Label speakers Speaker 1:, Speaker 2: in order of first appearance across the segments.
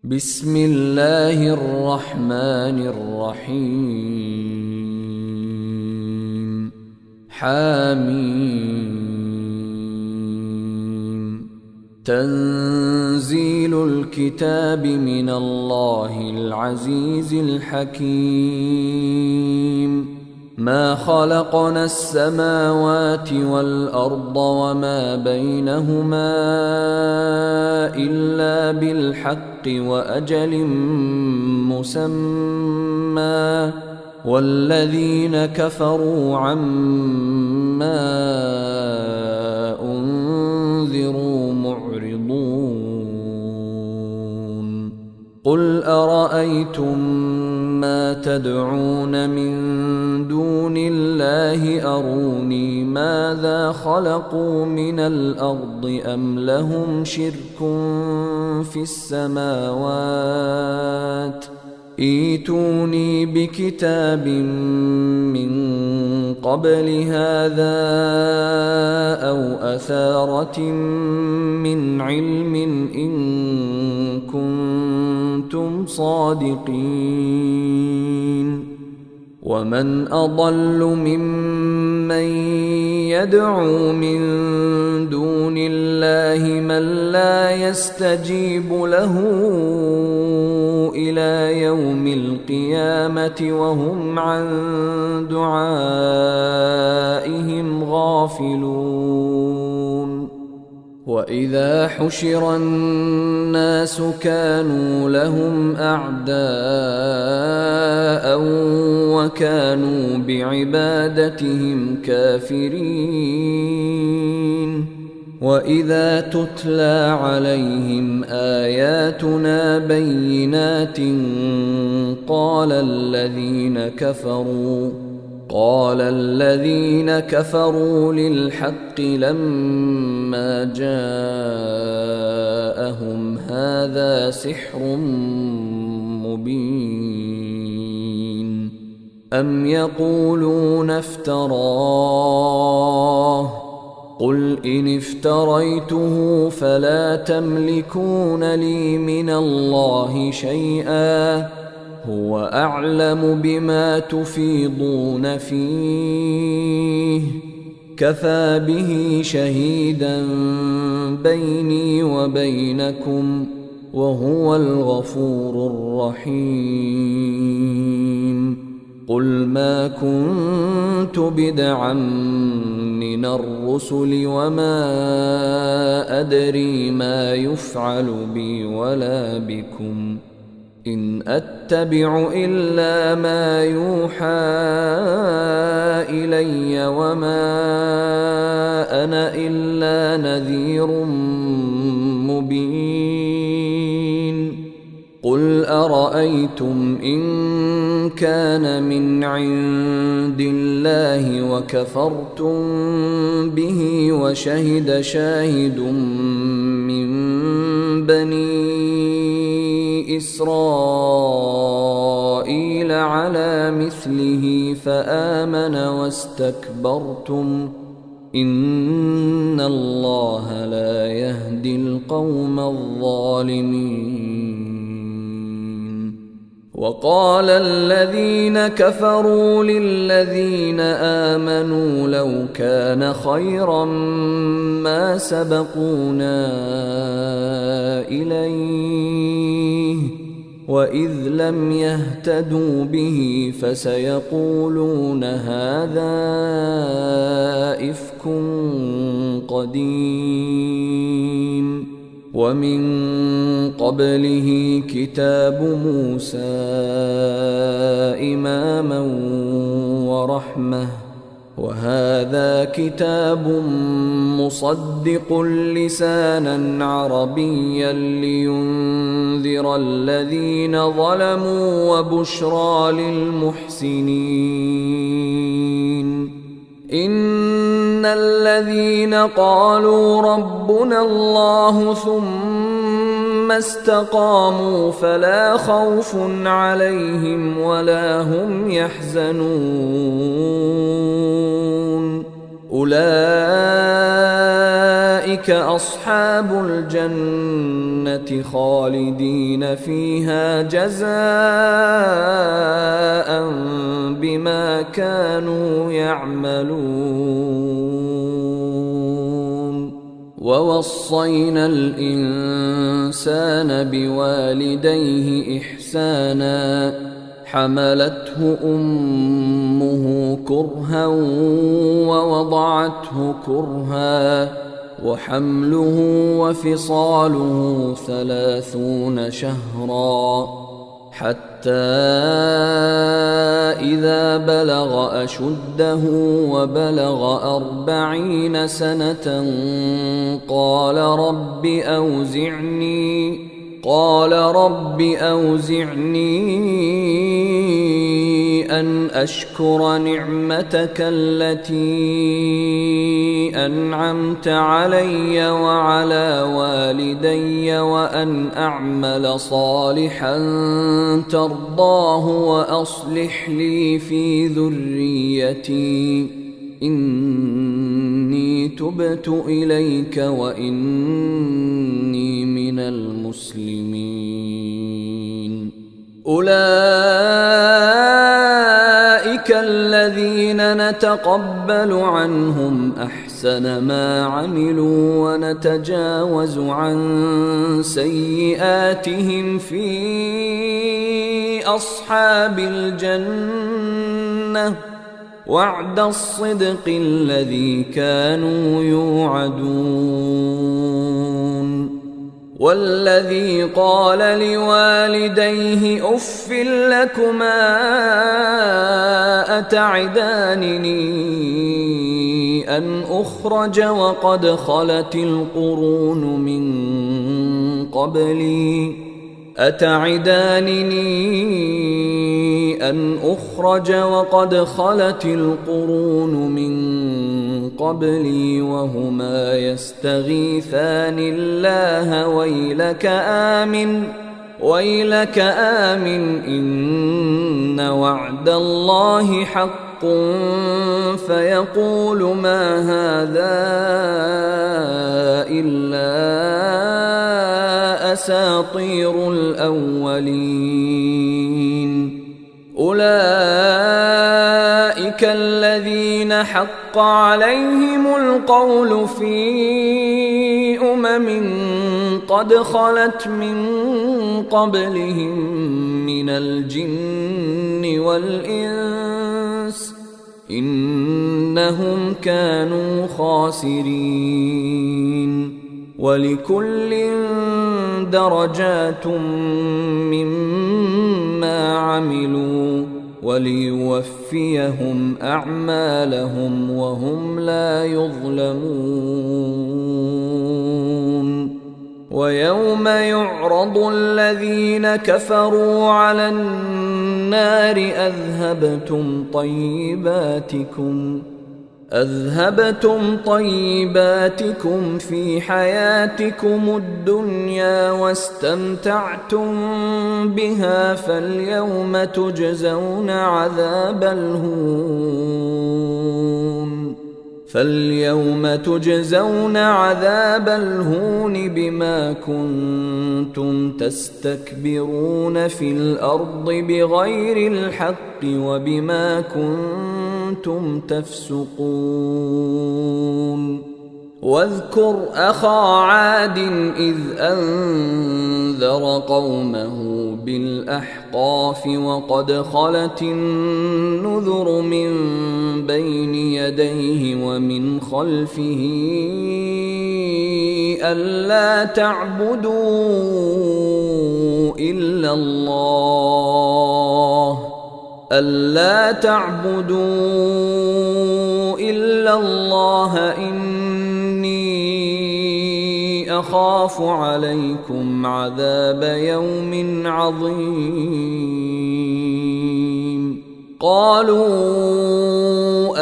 Speaker 1: بسم الله الرحمن الرحيم حميم تنزيل الكتاب من الله العزيز الحكيم ما خلقنا السماوات والأرض وما بينهما إلا بالحق وأجل مسمى والذين كفروا عما أنذروا معرضون قل أرأيتم ما تدعون من دون الله أروني ماذا خلقوا من الأرض أم لهم شرك في السماوات ائتوني بكتاب من قبل هذا أو أثارة من علم إن كنتم صادقين ومن أضل ممن يدعو من دون الله من لا يستجيب له إلى يوم القيامة وهم عن دعائهم غافلون وإذا حشر الناس كانوا لهم أعداء وكانوا بعبادتهم كافرين وإذا تتلى عليهم آياتنا بينات قال الذين كفروا للحق لما جاءهم هذا سحر مبين أم يقولون افتراه قل إن افتريته فلا تملكون لي من الله شيئا هو أعلم بما تفيضون فيه كفى به شهيدا بيني وبينكم وهو الغفور الرحيم قل ما كنت بدعا من الرسل وما أدري ما يفعل بي ولا بكم إن أتبع إلا ما يوحى إلي وما أنا إلا نذير مبين قل أرأيتم إن كان من عند الله وكفرتم به وشهد شاهد من بني إسرائيل على مثله فآمن واستكبرتم إن الله لا يهدي القوم الظالمين وقال الذين كفروا للذين آمنوا لو كان خيرا ما سبقونا إليه وإذ لم يهتدوا به فسيقولون هذا إفك قديم ومن قبله كتاب موسى إماما ورحمة وهذا كتاب مصدق لسانا عربيا لينذر الذين ظلموا وبشرى للمحسنين إن الذين قالوا ربنا الله ثم استقاموا فلا خوف عليهم ولا هم يحزنون أولئك أصحاب الجنة خالدين فيها جزاء بما كانوا يعملون. ووصينا الإنسان بوالديه إحسانا حملته أمه كرها ووضعته كرها وحمله وفصاله 30 شهرا حتى إذا بلغ أشده وبلغ 40 سنة قال رب أوزعني أن أشكر نعمتك التي أنعمت علي وعلى والدي وأن أعمل صالحا ترضاه وأصلح لي في ذريتي إني تبت إليك وإني من المسلمين. أولئك الذين نتقبل عنهم أحسن ما عملوا ونتجاوز عن سيئاتهم في أصحاب الجنة وعد الصدق الذي كانوا يوعدون. والذي قال لوالديه أف لكما أتعدانني أن أخرج وقد خلت القرون من قبلي وهما يستغيثان الله ويلك آمن إن وعد الله حق فيقول ما هذا إلا أساطير الأولين. أولئك الذين حق عليهم القول في قد خلت من قبلهم من الجن والإنس إنهم كانوا خاسرين. ولكل درجات مما عملوا وليوفيهم أعمالهم وهم لا يظلمون. ويوم يعرض الذين كفروا على النار أذهبتم طيباتكم في حياتكم الدنيا واستمتعتم بها فاليوم تجزون عذاب الهون بما كنتم تستكبرون في الأرض بغير الحق وبما كنتم تفسقون. واذكر أخا عاد إذ أنذر قومه بالأحقاف وقد خلت النذر من بين يديه ومن خلفه ألا تعبدوا إلا الله إني أخاف عليكم عذاب يوم عظيم. قالوا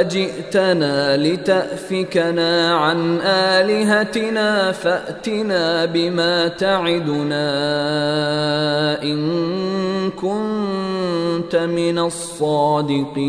Speaker 1: أجئتنا لتأفكنا عن آلهتنا فأتنا بما تعدنا إن كنت من الصادقين.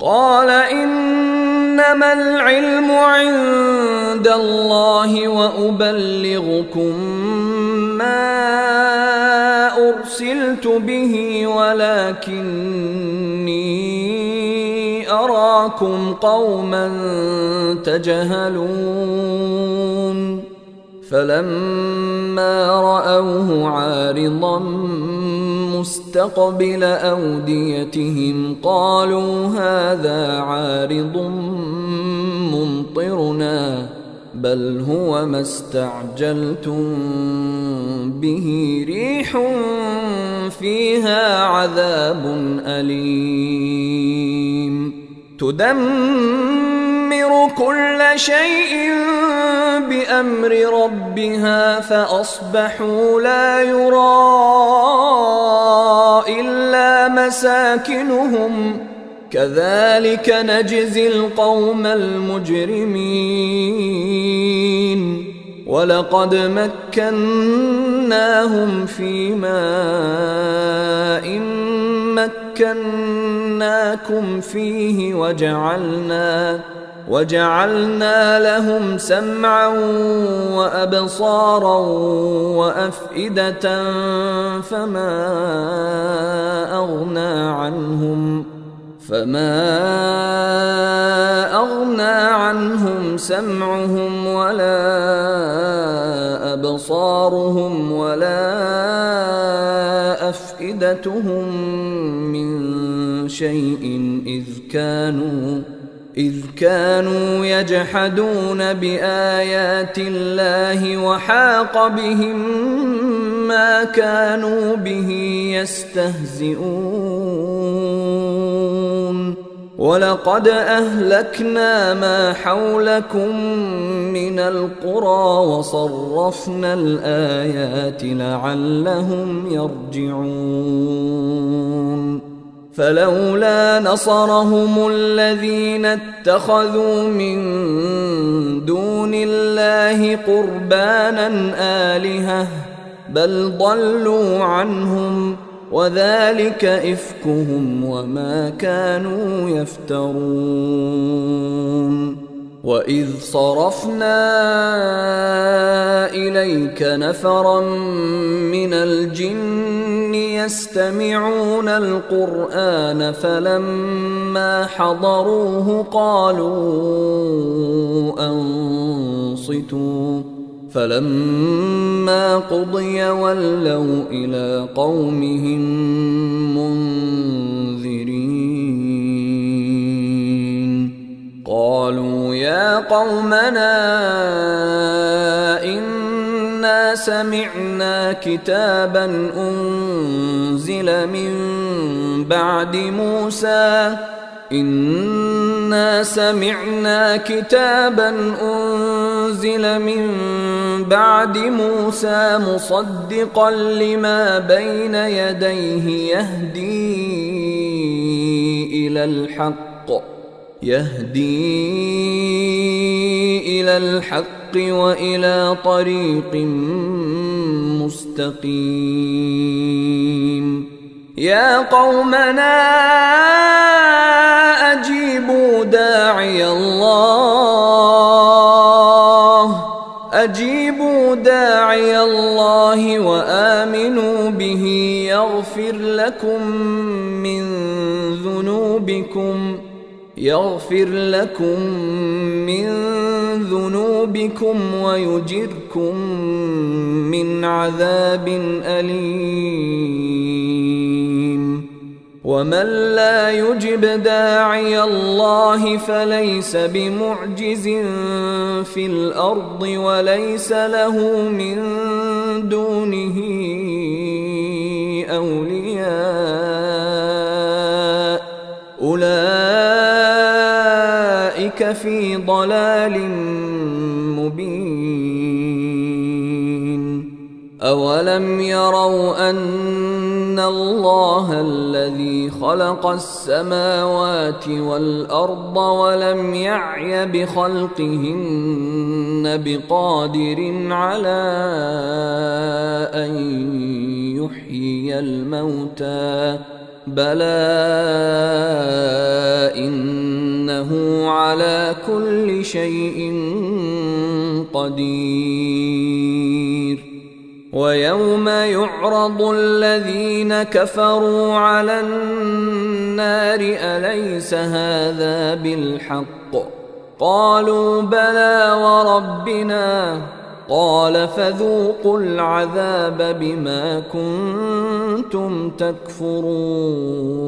Speaker 1: قال إنما العلم عند الله وأبلغكم ما أرسلت به ولكني أراكم قوما تجهلون فلما رأوه عارضا مستقبل أوديتهم قالوا هذا عارض ممطرنا بل هو ما استعجلتم به ريح فيها عذاب أليم تدمر كل شيء بأمر ربها فأصبحوا لا يرى إلا مساكنهم كذلك نجزي القوم المجرمين ولقد مكناهم في ماء مكناكم فيه وجعلنا لهم سمعا وأبصارا وأفئدة فما أغنى عنهم سمعهم ولا أبصارهم ولا أفئدتهم من شيء إذ كانوا يجحدون بآيات الله وحاق بهم ما كانوا به يستهزئون ولقد أهلكنا ما حولكم من القرى وصرفنا الآيات لعلهم يرجعون فلولا نصرهم الذين اتخذوا من دون الله قربانا آلهة بل ضلوا عنهم وذلك إفكهم وما كانوا يفترون وإذ صرفنا إليك نفرا من الجن يستمعون القرآن فلما حضروه قالوا أنصتوا فلما قضي ولوا إلى قومهم منذرين قالوا يا قومنا إنا سمعنا كتابا أنزل من بعد موسى مصدقا لما بين يديه يهدي إلى الحق وإلى طريق مستقيم يا قومنا أجيبوا داعي الله وآمنوا به يغفر لكم من ذنوبكم ويجركم من عذاب أليم ومن لا يجب داعي الله فليس بمعجز في الأرض وليس له من دونه أولياء أولئك في ضلال مبين أولم يروا أن الله الذي خلق السماوات والأرض ولم يعي بخلقهن بقادر على أن يحيي الموتى بلى إن على كل شيء قدير. ويوم يعرض الذين كفروا على النار أليس هذا بالحق؟ قالوا بلى وربنا. قال فذوقوا العذاب بما كنتم تكفرون.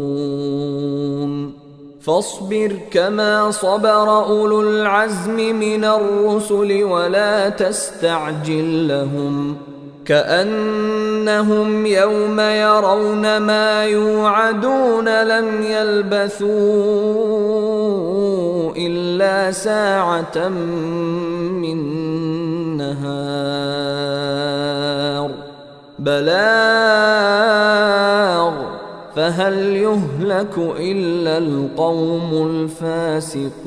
Speaker 1: فاصبر كما صبر أولو العزم من الرسل ولا تستعجل لهم، كأنهم يوم يرون ما يوعدون لم يلبثوا إلا ساعة من نهار بلاغ فهل يهلك إلا القوم الفاسقون.